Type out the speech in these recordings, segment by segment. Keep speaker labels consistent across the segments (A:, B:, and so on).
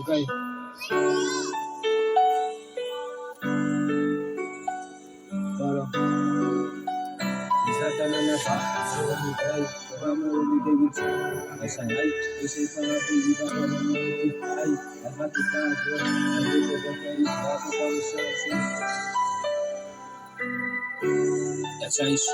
A: Okay. Para. Isa tanana pa. Somi try. Rama uli David. Asan ay. Isa para baby baba maniti. Ay. Ahati ka. Ay ko bakari. Baba kami sa. That's nice.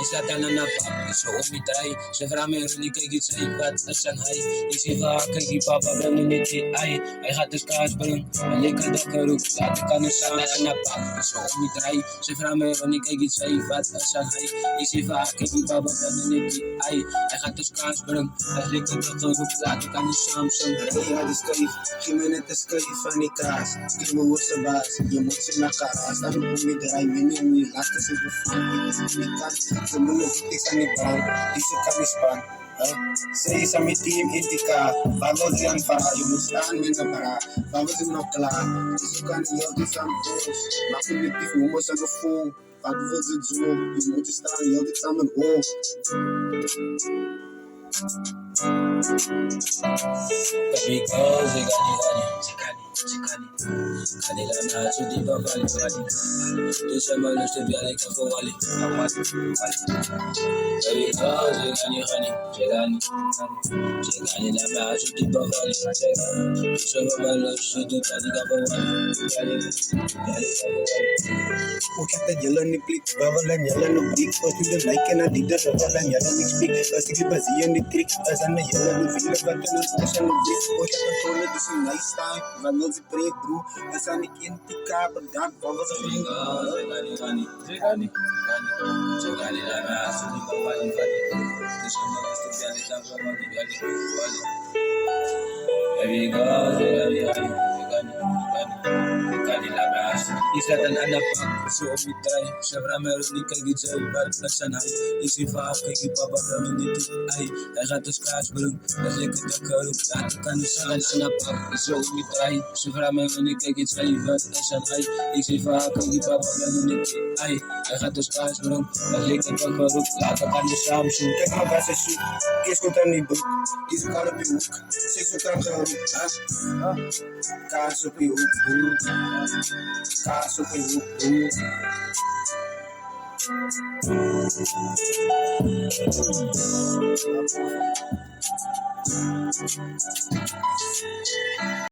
A: Isa tanana pa. So umitay. Sa vrame uli kay gitsay. Bat asan ay. Isi ka kay baba maniti. Ay. Ay hatas ka asbalong. Alika da karuk. Lati ka na sa tanana pa. So umitay. Sa vrame uli kay gitsay. Bat asan ay. Isi ka kay baba maniti. Ay. Ay hatas ka asbalong. Alika da karuk. Lati ka na Samsung.
B: Hey, hadis kaif, Jimenez kaif anikas, Kimo sabas, yumutsi nakas, Taru pumidaray, minimi, lasta sa bufang, Itas anikas, Sumulo itis anibang, Isi kamispan, Say sa mi team indika, Bago diyan para, Yumustaan minabara, Bago zinokla, Isukan yogi sampos, Makulitif mo sa nufong, Pagvul zoom, Yumustaan yogi saman o.
A: Because Kanila na so di ba bali to sa malos to biya like for wali because Chegani na ba so di ba bali to sa malos to di ba wali
B: Ukata jalan ni klik, bawalan jalan no break, pasti the like and a dida, bawalan jalan ni speak, pasti di bazian ni trick, asana jalan no feel back and ocean no break, ukata tole this is nice time, bagal si break bro, asana kintika, but dark bawas feeling.
A: Chegani na ba so di ba bali to sa malos to biya like for wali Isatan anak so omitay Syabra meron ni kagijay Ba't nasanay Isifa kay baba community Ay katos kas belum Kasi katakarong Tatakan sa anak so omitay Syabra meron ni kagijay Ba't nasanay Isifa kay baba community Ay katos kas belum Kasi katakarong Tatakan sa Samsung
B: Teka basa shoot, kiss ko tani book, kiss ko na piuk, sis ko karong, kaso piuk, kaso piuk.